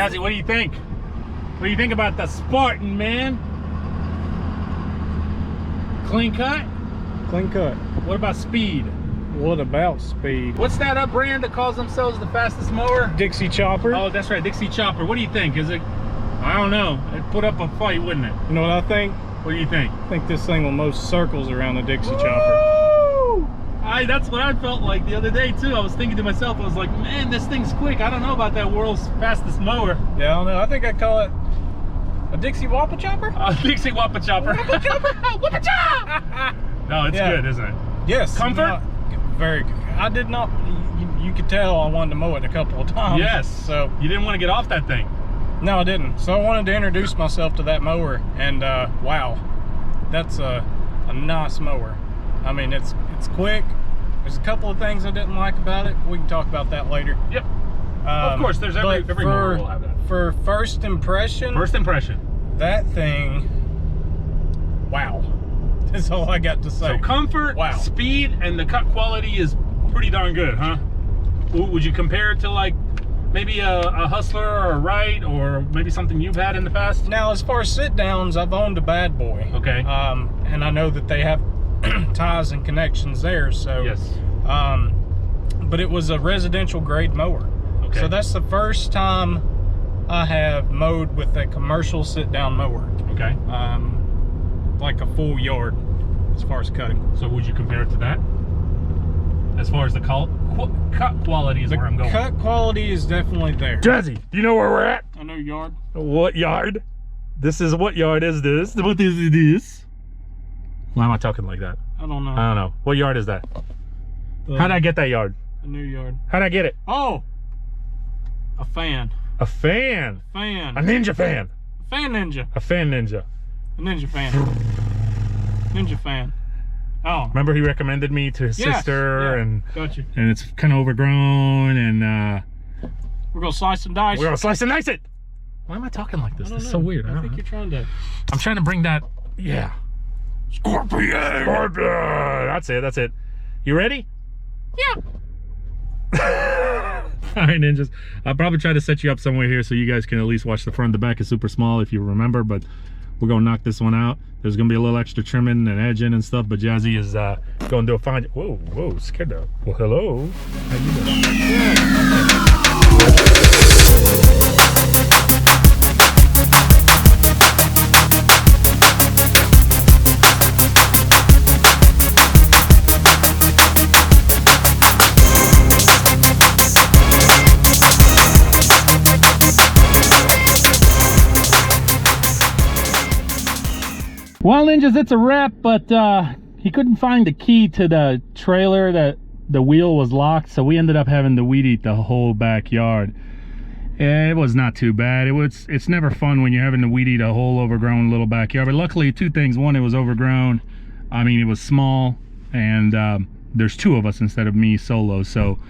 Jazzy, what do you think? What do you think about the Spartan, man? Clean cut? Clean cut. What about speed? What about speed? What's that up brand that calls themselves the fastest mower? Dixie Chopper. Oh, that's right, Dixie Chopper. What do you think? Is it, I don't know. It'd put up a fight, wouldn't it? You know what I think? What do you think? I think this thing will most circles around the Dixie Woo! Chopper. That's what I felt like the other day too. I was thinking to myself, I was like, man, this thing's quick. I don't know about that world's fastest mower. Yeah, I don't know. I think I'd call it a Dixie Wappa Chopper? Dixie Wappa Chopper. Wappa Chopper? Wappa Chop! No, it's good, isn't it? Yes. Comfort? Very good. I did not, you could tell I wanted to mow it a couple of times. Yes. So you didn't want to get off that thing. No, I didn't. So I wanted to introduce myself to that mower, and wow, that's a nice mower. I mean, it's quick. There's a couple of things I didn't like about it. We can talk about that later. Yep. Of course, there's every mower will have that. For first impression, that thing, wow. That's all I got to say. So comfort, wow, speed, and the cut quality is pretty darn good, huh? Would you compare it to like maybe a Hustler or a Wright, or maybe something you've had in the past? Now, as far as sit downs, I've owned a Bad Boy. Okay. And I know that they have ties and connections there. So yes. But it was a residential grade mower. Okay. So that's the first time I have mowed with a commercial sit down mower. Okay. Like a full yard as far as cutting. So would you compare it to that? As far as the cut quality is where I'm going. Cut quality is definitely there. Jazzy, do you know where we're at? I know yard. What yard? This is, what yard is this? What is this? Why am I talking like that? I don't know. I don't know. What yard is that? How'd I get that yard? A new yard. How'd I get it? Oh! A fan. A fan. Fan. A ninja fan. A fan ninja. A fan ninja. A ninja fan. Ninja fan. Oh. Remember he recommended me to his sister, and gotcha. And it's kind of overgrown, and we're gonna slice and dice. We're gonna slice and dice it. Why am I talking like this? This is so weird. I think you're trying to. I'm trying to bring that. Yeah. Scorpion. Scorpion. That's it. That's it. You ready? Yeah. All right, ninjas. I'll probably try to set you up somewhere here so you guys can at least watch the front. The back is super small if you remember, but we're gonna knock this one out. There's gonna be a little extra trimming and edging and stuff, but Jazzy is gonna do a fine. Whoa, scared of. Well, hello. How you doing? Well, ninjas, it's a wrap, but he couldn't find the key to the trailer, that the wheel was locked, so we ended up having to weed eat the whole backyard. It was not too bad. It's never fun when you're having to weed eat a whole overgrown little backyard, but luckily two things. One, it was overgrown. I mean, it was small, and there's two of us instead of me solo, so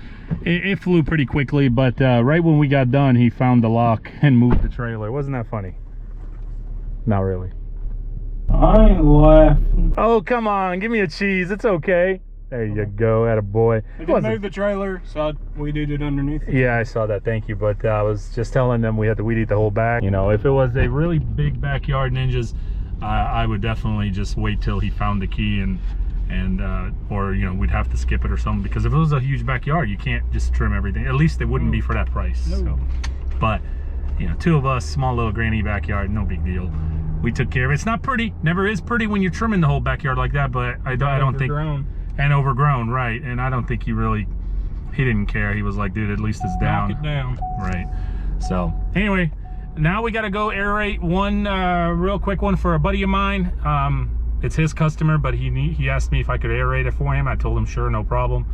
it flew pretty quickly, but right when we got done, he found the lock and moved the trailer. Wasn't that funny? Not really. I ain't laughing. Oh, come on, give me a cheese. It's okay. There you go, attaboy. We did move the trailer, so we did it underneath. Yeah, I saw that. Thank you. But I was just telling them we had to weed eat the whole back. You know, if it was a really big backyard, ninjas, I would definitely just wait till he found the key, and or you know, we'd have to skip it or something, because if it was a huge backyard, you can't just trim everything. At least it wouldn't be for that price. No. So, but you know, two of us, small little granny backyard, no big deal. We took care of it. It's not pretty, never is pretty when you're trimming the whole backyard like that, but I don't think, and overgrown, right? And I don't think he didn't care. He was like, dude, at least it's down. Knock it down. Right. So anyway, now we got to go aerate one real quick one for a buddy of mine. It's his customer, but he asked me if I could aerate it for him. I told him sure, no problem.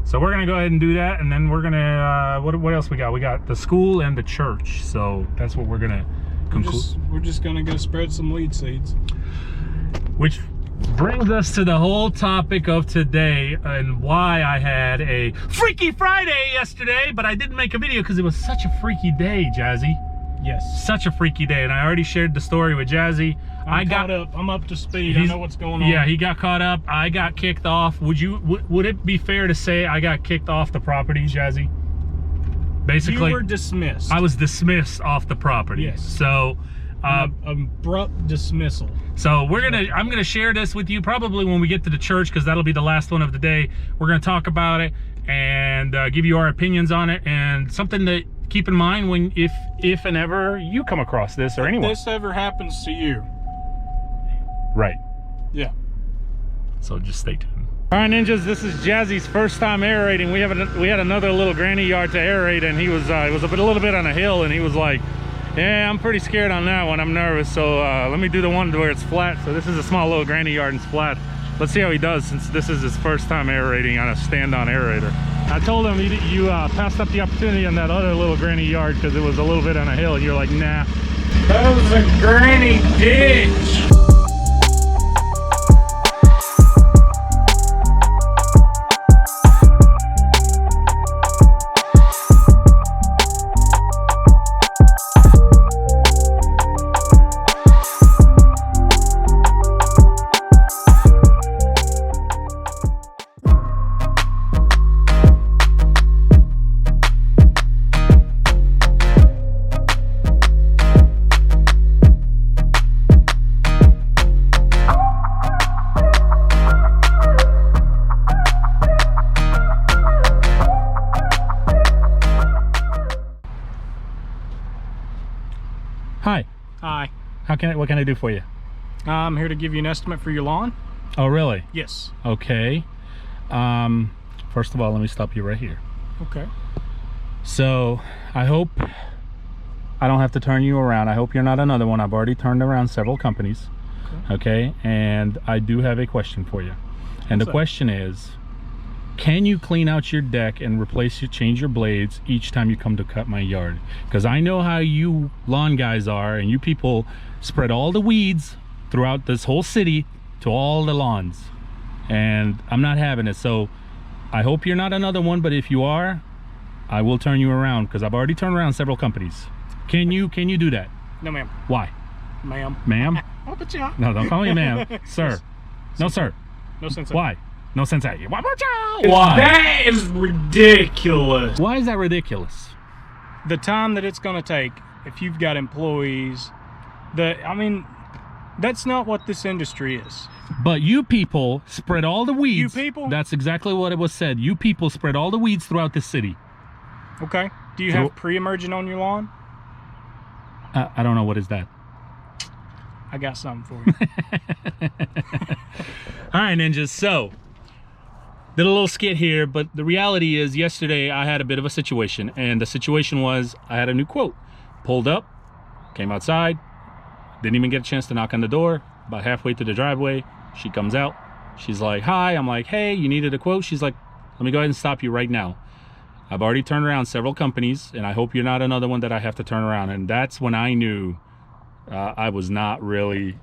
So we're gonna go ahead and do that, and then we're gonna what else we got? We got the school and the church. So that's what we're gonna conclude. We're just gonna go spread some weed seeds. Which brings us to the whole topic of today, and why I had a Freaky Friday yesterday, but I didn't make a video because it was such a freaky day, Jazzy. Yes. Such a freaky day, and I already shared the story with Jazzy. I'm up to speed. I know what's going on. Yeah, he got caught up. I got kicked off. Would it be fair to say I got kicked off the property, Jazzy? basically, you were dismissed. I was dismissed off the property. Yes. So, abrupt dismissal. So I'm gonna share this with you probably when we get to the church, because that'll be the last one of the day. We're gonna talk about it and give you our opinions on it, and something to keep in mind when if and ever you come across this or anyone. If this ever happens to you. Right. Yeah. So just stay tuned. All right, ninjas, this is Jazzy's first time aerating. We had another little granny yard to aerate, and he was it was a little bit on a hill, and he was like, yeah, I'm pretty scared on that one. I'm nervous. So let me do the one where it's flat. So this is a small little granny yard and it's flat. Let's see how he does, since this is his first time aerating on a stand-on aerator. I told him you passed up the opportunity on that other little granny yard because it was a little bit on a hill, and you're like, nah. That was a granny ditch. Hi. Hi. What can I do for you? I'm here to give you an estimate for your lawn. Oh, really? Yes. Okay. First of all, let me stop you right here. Okay. So I hope I don't have to turn you around. I hope you're not another one. I've already turned around several companies. Okay. And I do have a question for you. And the question is, can you clean out your deck and change your blades each time you come to cut my yard? Because I know how you lawn guys are, and you people spread all the weeds throughout this whole city to all the lawns, and I'm not having it. So I hope you're not another one, but if you are, I will turn you around, because I've already turned around several companies. Can you do that? No, ma'am. Why? Ma'am. Ma'am? Oh, but yeah. No, don't call me ma'am. Sir. No, sir. No sense. Why? No sense. Why? That is ridiculous. Why is that ridiculous? The time that it's going to take, if you've got employees, I mean, that's not what this industry is. But you people spread all the weeds. You people? That's exactly what it was said. You people spread all the weeds throughout the city. Okay. Do you have pre-emergent on your lawn? I don't know. What is that? I got something for you. All right, ninjas. So, did a little skit here, but the reality is yesterday I had a bit of a situation, and the situation was I had a new quote. Pulled up, came outside, didn't even get a chance to knock on the door. About halfway through the driveway, she comes out. She's like, hi. I'm like, hey, you needed a quote? She's like, let me go ahead and stop you right now. I've already turned around several companies, and I hope you're not another one that I have to turn around. And that's when I knew I was not really,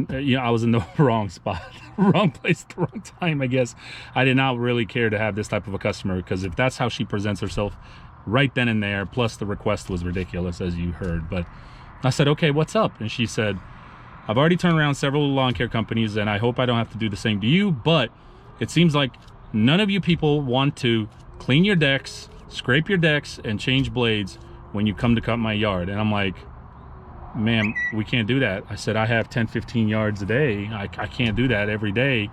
I was in the wrong spot, wrong place at the wrong time, I guess. I did not really care to have this type of a customer, because if that's how she presents herself right then and there, plus the request was ridiculous, as you heard. But I said, okay, what's up? And she said, I've already turned around several lawn care companies, and I hope I don't have to do the same to you, but it seems like none of you people want to clean your decks, scrape your decks, and change blades when you come to cut my yard. And I'm like, ma'am, we can't do that. I said, I have 10-15 yards a day. I can't do that every day.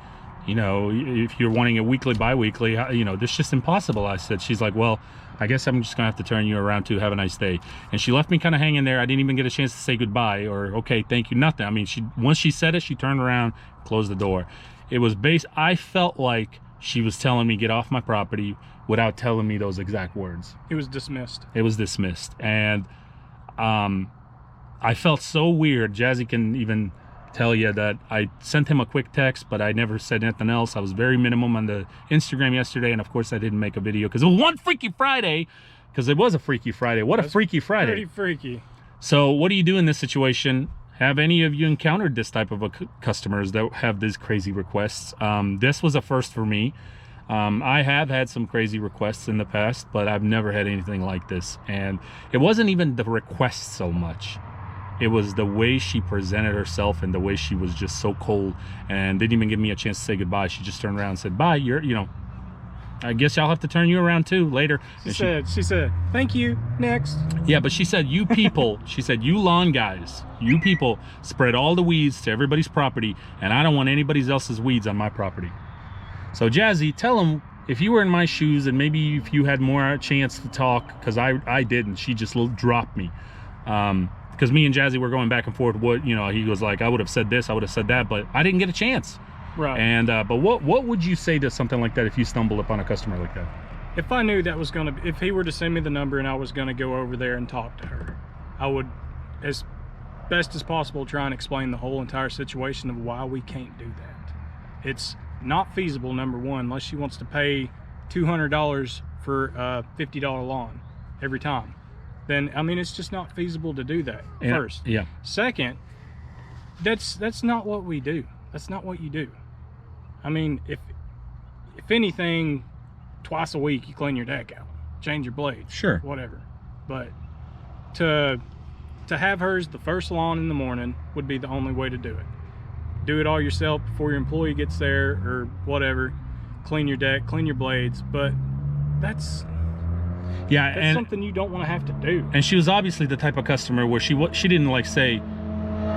You know, if you're wanting a weekly, bi-weekly, you know, this is just impossible. I said. She's like, well, I guess I'm just gonna have to turn you around too. Have a nice day. And she left me kind of hanging there. I didn't even get a chance to say goodbye or okay, thank you, nothing. I mean, once she said it, she turned around, closed the door. It was I felt like she was telling me get off my property without telling me those exact words. It was dismissed. It was dismissed. And I felt so weird. Jazzy can even tell you that I sent him a quick text, but I never said anything else. I was very minimum on the Instagram yesterday, and of course I didn't make a video because it was one Freaky Friday, because it was a Freaky Friday. What a Freaky Friday. Pretty freaky. So what do you do in this situation? Have any of you encountered this type of customers that have these crazy requests? This was a first for me. I have had some crazy requests in the past, but I've never had anything like this. And it wasn't even the request so much. It was the way she presented herself and the way she was just so cold and didn't even give me a chance to say goodbye. She just turned around and said, bye, you know, I guess I'll have to turn you around too later. She said, thank you, next. Yeah, but she said, you people, she said, you lawn guys, you people spread all the weeds to everybody's property, and I don't want anybody else's weeds on my property. So Jazzy, tell them, if you were in my shoes and maybe if you had more chance to talk, because I didn't, she just dropped me. Because me and Jazzy were going back and forth. What, you know, he was like, I would have said this, I would have said that, but I didn't get a chance. Right. And but what would you say to something like that if you stumbled upon a customer like that? If I knew that was gonna, if he were to send me the number and I was gonna go over there and talk to her, I would, as best as possible, try and explain the whole entire situation of why we can't do that. It's not feasible, number one, unless she wants to pay $200 for a $50 lawn every time. Then I mean, it's just not feasible to do that. Yeah, first. Yeah. Second, that's not what we do. That's not what you do. I mean, if anything, twice a week you clean your deck out, change your blades, sure, whatever. But to have hers the first lawn in the morning would be the only way to do it. Do it all yourself before your employee gets there or whatever. Clean your deck, clean your blades, but that's something you don't want to have to do. And she was obviously the type of customer where she didn't like say,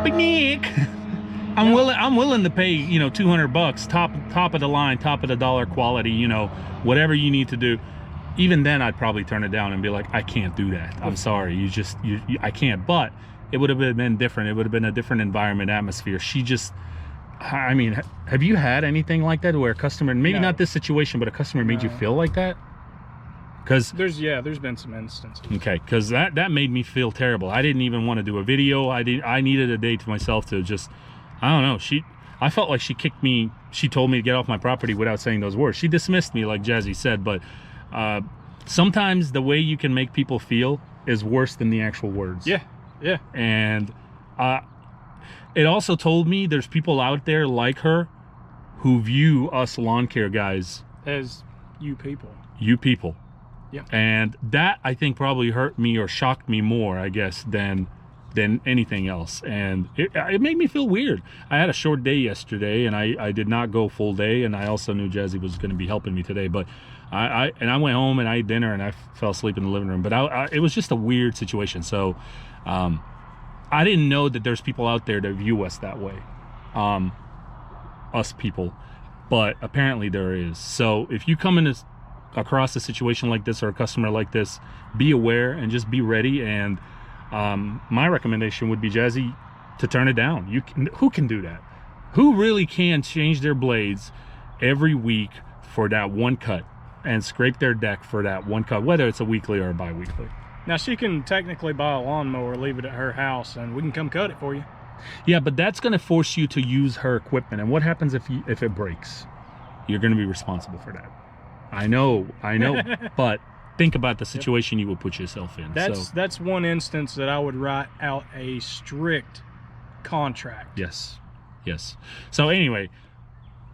"Big Nick, I'm willing to pay, you know, $200, top of the line, top of the dollar quality, you know, whatever you need to do." Even then, I'd probably turn it down and be like, "I can't do that. I'm sorry. I can't." But it would have been different. It would have been a different environment, atmosphere. She just, I mean, have you had anything like that where a customer, maybe not this situation, but a customer made you feel like that? Because there's been some instances. Okay, because that made me feel terrible. I didn't even want to do a video. I needed a day to myself to just, I don't know. I felt like she kicked me. She told me to get off my property without saying those words. She dismissed me, like Jazzy said. But sometimes the way you can make people feel is worse than the actual words. Yeah, yeah. And it also told me there's people out there like her who view us lawn care guys as you people. You people. Yeah. And that, I think, probably hurt me or shocked me more, I guess, than anything else. And it made me feel weird. I had a short day yesterday, and I did not go full day, and I also knew Jazzy was going to be helping me today. But I went home and I ate dinner, and I fell asleep in the living room. But it was just a weird situation. So I didn't know that there's people out there that view us that way, us people. But apparently there is. So if you come in across a situation like this or a customer like this, be aware and just be ready. And my recommendation would be, Jazzy, to turn it down. Who can do that? Who really can change their blades every week for that one cut and scrape their deck for that one cut, whether it's a weekly or a bi-weekly? Now, she can technically buy a lawnmower, leave it at her house, and we can come cut it for you. Yeah, but that's going to force you to use her equipment. And what happens if it breaks? You're going to be responsible for that. I know, but think about the situation you will put yourself in. That's one instance that I would write out a strict contract. Yes. So anyway,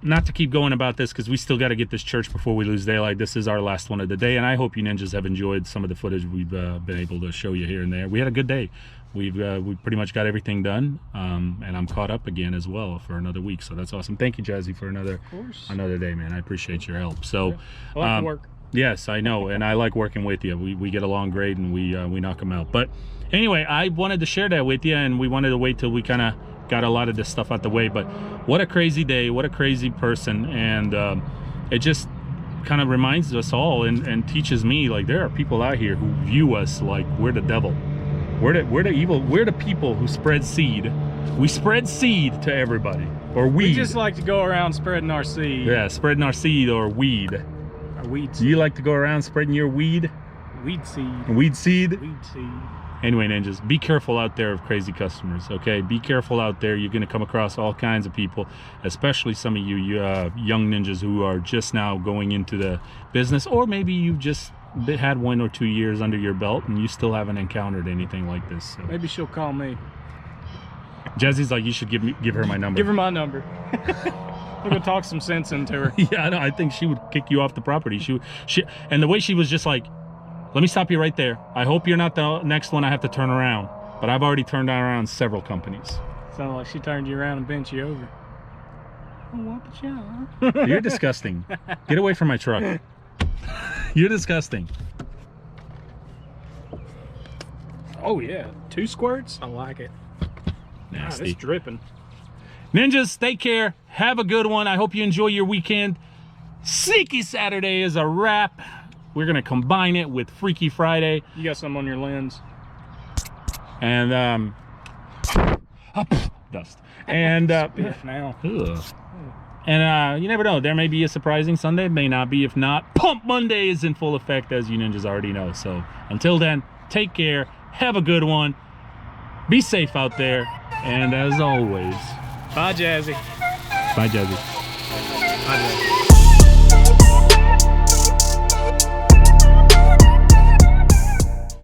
not to keep going about this, because we still got to get this church before we lose daylight. This is our last one of the day, and I hope you ninjas have enjoyed some of the footage we've been able to show you here and there. We had a good day. We pretty much got everything done, and I'm caught up again as well for another week, so that's awesome. Thank you, Jazzy, for another day, man. I appreciate your help. So I like to work. Yes, I know, and I like working with you. We get along great, and we knock them out. But anyway, I wanted to share that with you, and we wanted to wait till we kind of got a lot of this stuff out the way. But what a crazy day, what a crazy person, and it just kind of reminds us all and teaches me, like, there are people out here who view us like we're the devil. We're the evil. We're the people who spread seed. We spread seed to everybody, or weed. We just like to go around spreading our seed. Yeah, spreading our seed or weed. Our weed seed. You like to go around spreading your weed? Weed seed. Weed seed? Weed seed. Anyway, ninjas, be careful out there of crazy customers, okay? Be careful out there. You're going to come across all kinds of people, especially some of you young ninjas who are just now going into the business, or maybe you've just had 1 or 2 years under your belt and you still haven't encountered anything like this. So. Maybe she'll call me. Jazzy's like, you should give her my number. Give her my number. I'm gonna talk some sense into her. Yeah, I know. I think she would kick you off the property. She and the way she was just like, let me stop you right there. I hope you're not the next one I have to turn around, but I've already turned around several companies. Sounded like she turned you around and bent you over. Oh, what the hell? You're disgusting. Get away from my truck. You're disgusting. Oh yeah, 2 squirts. I like it. Nasty. God, it's dripping. Ninjas, take care. Have a good one. I hope you enjoy your weekend. Sneaky Saturday is a wrap. We're gonna combine it with Freaky Friday. You got some on your lens. And dust. And Spiff now. ugh. And you never know. There may be a surprising Sunday. May not be. If not, Pump Monday is in full effect, as you ninjas already know. So until then, take care. Have a good one. Be safe out there. And as always, Bye, Jazzy. bye, Jazzy. Bye, Jazzy.